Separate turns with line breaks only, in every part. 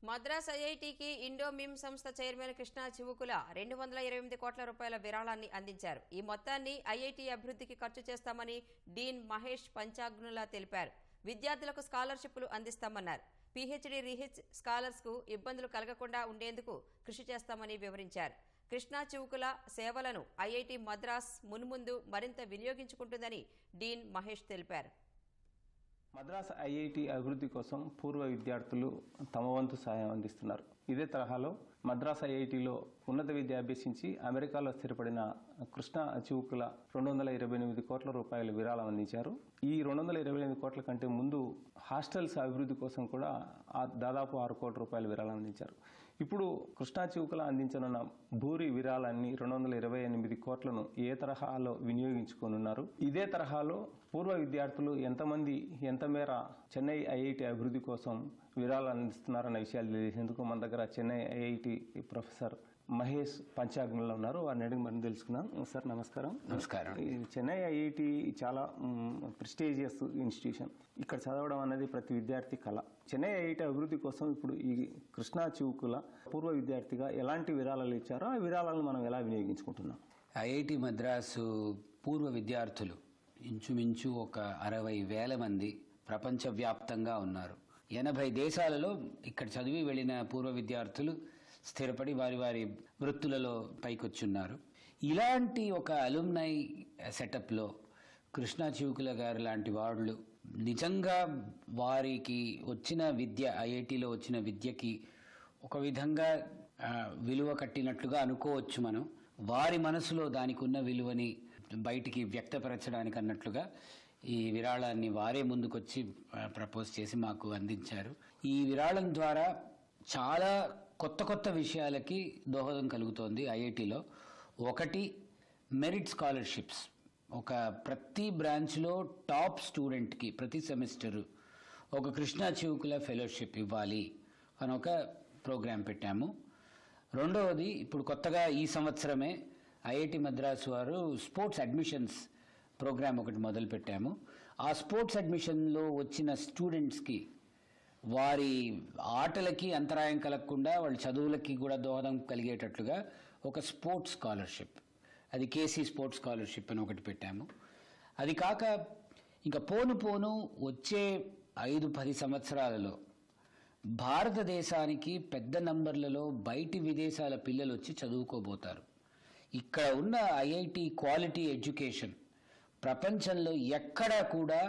Madras ఐఐటికి Indo మిమ్ సంస్థ chairman Krishna Chivukula 228 కోట్ల రూపాయల విరాళాన్ని అందించారు. ఈ మొత్తాన్ని ఐఐటి అభివృద్ధికి ఖర్చు చేస్తామని డీన్ మహేష్ పంచాగ్నులా తెలిపారు. విద్యార్థులకు స్కాలర్షిప్లు అందిస్తామన్నారు. పీహెచ్డీ రీహెచ్ స్కాలర్స్ కు ఇబ్బందులు కలగకుండా ఉండేందుకు కృషి చేస్తామని వివరించారు. కృష్ణా చివుకుల సేవలను ఐఐటి మద్రాస్ మున్ముందు మరింత వినియోగించుకుంటుందని డీన్ మహేష్ తెలిపారు.
మద్రాస్ ఐఐటి అభివృద్ధి కోసం పూర్వ విద్యార్థులు తమ వంతు సహాయం అందిస్తున్నారు. ఇదే తరహాలో మద్రాస్ ఐఐటిలో ఉన్నత విద్య అభ్యసించి అమెరికాలో స్థిరపడిన కృష్ణా చివుకుల 228 కోట్ల రూపాయల విరాళం అందించారు. ఈ 228 కోట్ల కంటే ముందు హాస్టల్స్ అభివృద్ధి కోసం కూడా దాదాపు 6 కోట్ల రూపాయల విరాళం అందించారు. ఇప్పుడు కృష్ణా చివుకుల అందించనున్న భూరి విరాళాన్ని 228 కోట్లను ఏ తరహాలో వినియోగించుకోనున్నారు? ఇదే తరహాలో పూర్వ విద్యార్థులు ఎంతమంది ఎంత మేర చెన్నై ఐఐటి అభివృద్ధి కోసం విరాళాలు అందిస్తున్నారన్న విషయాలు తెలిసేందుకు మన దగ్గర చెన్నై ఐఐటి ప్రొఫెసర్ మహేష్ పంచాగ్నులా ఉన్నారు. వారిని అడిగి మనం తెలుసుకుందాం. సార్ నమస్కారం.
నమస్కారం.
చెన్నై ఐఐటి చాలా ప్రెస్టీజియస్ ఇన్స్టిట్యూషన్. ఇక్కడ చదవడం అనేది ప్రతి విద్యార్థి కళ. చెన్నై ఐఐటి అభివృద్ధి కోసం ఇప్పుడు ఈ కృష్ణా చివుకుల పూర్వ విద్యార్థిగా ఎలాంటి విరాళాలు ఇచ్చారో ఆ విరాళాలను మనం ఎలా వినియోగించుకుంటున్నాం?
ఐఐటి మద్రాసు పూర్వ విద్యార్థులు ఇంచుమించు ఒక 60,000 మంది ప్రపంచవ్యాప్తంగా ఉన్నారు. 80 దేశాలలో ఇక్కడ చదివి వెళ్లిన పూర్వ విద్యార్థులు స్థిరపడి వారి వారి వృత్తులలో పైకొచ్చున్నారు. ఇలాంటి ఒక అలుమ్నై సెటప్లో కృష్ణా చివుకుల గారు లాంటి వాళ్ళు నిజంగా వారికి వచ్చిన విద్య, ఐఐటిలో వచ్చిన విద్యకి ఒక విధంగా విలువ కట్టినట్లుగా అనుకోవచ్చు. మనం వారి మనసులో దానికి ఉన్న విలువని బయటికి వ్యక్తపరచడానికి అన్నట్లుగా ఈ విరాళాన్ని వారే ముందుకొచ్చి ప్రపోజ్ చేసి మాకు అందించారు. ఈ విరాళం ద్వారా చాలా కొత్త కొత్త విషయాలకి దోహదం కలుగుతోంది ఐఐటిలో. ఒకటి, మెరిట్ స్కాలర్షిప్స్. ఒక ప్రతి బ్రాంచ్లో టాప్ స్టూడెంట్కి ప్రతి సెమిస్టరు ఒక కృష్ణా చివుకుల ఫెలోషిప్ ఇవ్వాలి అని ఒక ప్రోగ్రాం పెట్టాము. రెండవది, ఇప్పుడు కొత్తగా ఈ సంవత్సరమే ఐఐటి మద్రాసు వారు స్పోర్ట్స్ అడ్మిషన్స్ ప్రోగ్రాం ఒకటి మొదలుపెట్టాము. ఆ స్పోర్ట్స్ అడ్మిషన్లో వచ్చిన స్టూడెంట్స్కి వారి ఆటలకి అంతరాయం కలగకుండా వాళ్ళ చదువులకి కూడా దోహదం కలిగేటట్లుగా ఒక స్పోర్ట్స్ స్కాలర్షిప్, అది కేసీ స్పోర్ట్స్ స్కాలర్షిప్ అని ఒకటి పెట్టాము. అది కాక ఇంకా పోను పోను వచ్చే 5-10 సంవత్సరాలలో భారతదేశానికి పెద్ద నంబర్లలో బయటి విదేశాల పిల్లలు వచ్చి చదువుకోబోతారు. ఇక్కడ ఉన్న ఐఐటి క్వాలిటీ ఎడ్యుకేషన్ ప్రపంచంలో ఎక్కడా కూడా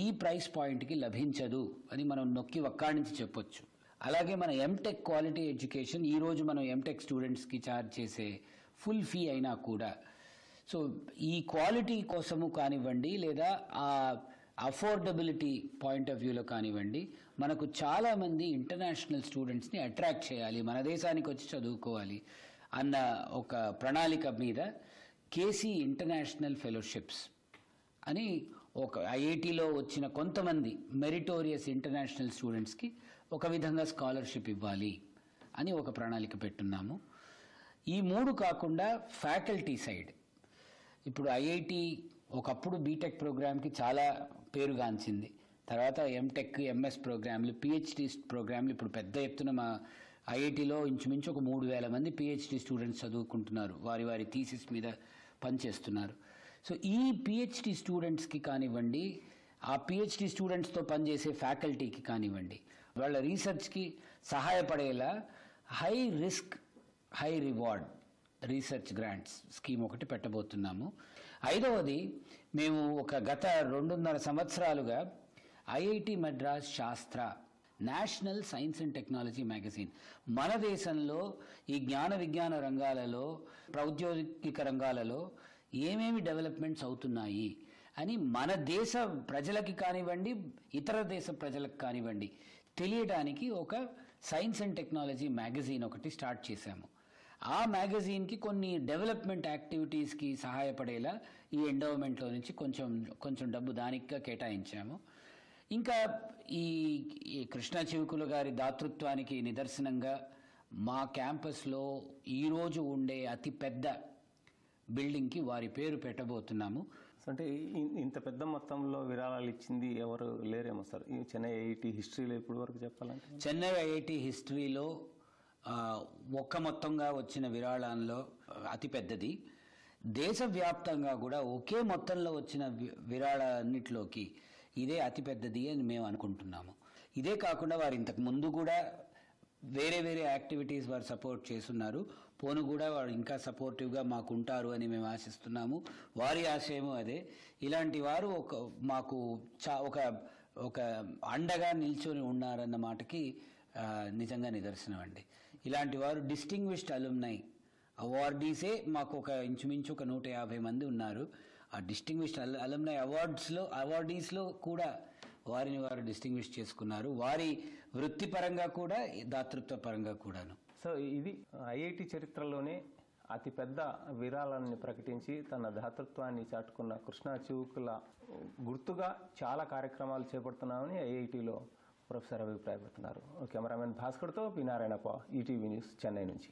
ఈ ప్రైస్ పాయింట్కి లభించదు అని మనం నొక్కి ఒక్కడి నుంచి చెప్పొచ్చు. అలాగే మన ఎంటెక్ క్వాలిటీ ఎడ్యుకేషన్ ఈరోజు మనం ఎంటెక్ స్టూడెంట్స్కి ఛార్జ్ చేసే ఫుల్ ఫీ అయినా కూడా, సో ఈ క్వాలిటీ కోసము కానివ్వండి లేదా ఆ అఫోర్డబిలిటీ పాయింట్ ఆఫ్ వ్యూలో కానివ్వండి, మనకు చాలామంది ఇంటర్నేషనల్ స్టూడెంట్స్ని అట్రాక్ట్ చేయాలి, మన దేశానికి వచ్చి చదువుకోవాలి అన్న ఒక ప్రణాళిక మీద కేసీ ఇంటర్నేషనల్ ఫెలోషిప్స్ అని ఒక ఐఐటిలో వచ్చిన కొంతమంది మెరిటోరియస్ ఇంటర్నేషనల్ స్టూడెంట్స్కి ఒక విధంగా స్కాలర్షిప్ ఇవ్వాలి అని ఒక ప్రణాళిక పెట్టున్నాము. ఈ 3 కాకుండా ఫ్యాకల్టీ సైడ్, ఇప్పుడు ఐఐటి ఒకప్పుడు బీటెక్ ప్రోగ్రామ్కి చాలా పేరుగాంచింది. తర్వాత ఎంటెక్, ఎంఎస్ ప్రోగ్రాంలు, పిహెచ్డి ప్రోగ్రాంలు ఇప్పుడు పెద్ద ఎత్తున మా ఐఐటిలో ఇంచుమించు ఒక 3,000 మంది పిహెచ్డి స్టూడెంట్స్ చదువుకుంటున్నారు, వారి వారి థీసిస్ మీద పనిచేస్తున్నారు. సో ఈ పిహెచ్డి స్టూడెంట్స్కి కానివ్వండి, ఆ పిహెచ్డి స్టూడెంట్స్తో పనిచేసే ఫ్యాకల్టీకి కానివ్వండి, వాళ్ళ రీసెర్చ్కి సహాయపడేలా high risk high reward research grants scheme ఒకటి పెట్టబోతున్నాము. 5వది, మేము ఒక గత 2.5 సంవత్సరాలుగా ఐఐటి మద్రాస్ శాస్త్ర national science and technology magazine మన దేశంలో ఈ జ్ఞాన విజ్ఞాన రంగాలలో, ప్రౌద్యోగిక రంగాలలో ఏమేమి డెవలప్మెంట్స్ అవుతున్నాయి అని మన దేశ ప్రజలకి కానివ్వండి, ఇతర దేశ ప్రజలకు కానివ్వండి తెలియడానికి ఒక సైన్స్ అండ్ టెక్నాలజీ మ్యాగజైన్ ఒకటి స్టార్ట్ చేశాము. ఆ మ్యాగజైన్కి కొన్ని డెవలప్మెంట్ యాక్టివిటీస్కి సహాయపడేలా ఈ ఎండోవ్మెంట్లో నుంచి కొంచెం డబ్బు దానికిగా కేటాయించాము. ఇంకా ఈ కృష్ణా చివుకుల గారి దాతృత్వానికి నిదర్శనంగా మా క్యాంపస్లో ఈరోజు ఉండే అతి పెద్ద బిల్డింగ్కి వారి పేరు పెట్టబోతున్నాము.
అంటే ఇంత పెద్ద మొత్తంలో విరాళాలు ఇచ్చింది ఎవరు లేరేమో సార్ ఈ చెన్నై ఐఐటి హిస్టరీలో ఇప్పటి వరకు చెప్పాలంటే.
చెన్నై ఐఐటి హిస్టరీలో ఒక్క మొత్తంగా వచ్చిన విరాళాల్లో అతిపెద్దది. దేశవ్యాప్తంగా కూడా ఒకే మొత్తంలో వచ్చిన విరాళాన్నిటిలోకి ఇదే అతిపెద్దది అని మేము అనుకుంటున్నాము. ఇదే కాకుండా వారు ఇంతకు ముందు కూడా వేరే వేరే యాక్టివిటీస్ వారు సపోర్ట్ చేస్తున్నారు. పోను కూడా వారు ఇంకా సపోర్టివ్గా మాకు ఉంటారు అని మేము ఆశిస్తున్నాము. వారి ఆశయము అదే. ఇలాంటి వారు మాకు ఒక అండగా నిల్చొని ఉన్నారన్న మాటకి నిజంగా నిదర్శనం అండి. ఇలాంటి వారు డిస్టింగ్విష్డ్ అలుమ్నై అవార్డీసే మాకు ఇంచుమించు 150 మంది ఉన్నారు. ఆ డిస్టింగ్విష్డ్ అలుమ్నై అవార్డీస్లో కూడా వారిని వారు డిస్టింగ్విష్ చేసుకున్నారు. వారి వృత్తిపరంగా కూడా దాతృత్వ పరంగా కూడాను.
సో ఇది ఐఐటి చరిత్రలోనే అతిపెద్ద విరాళాన్ని ప్రకటించి తన దాతృత్వాన్ని చాటుకున్న కృష్ణా చివుకుల గుర్తుగా చాలా కార్యక్రమాలు చేపడుతున్నామని ఐఐటిలో ప్రొఫెసర్ అభిప్రాయపడుతున్నారు. కెమెరామెన్ భాస్కర్తో P Narayanappa, ETV news, Chennai నుంచి.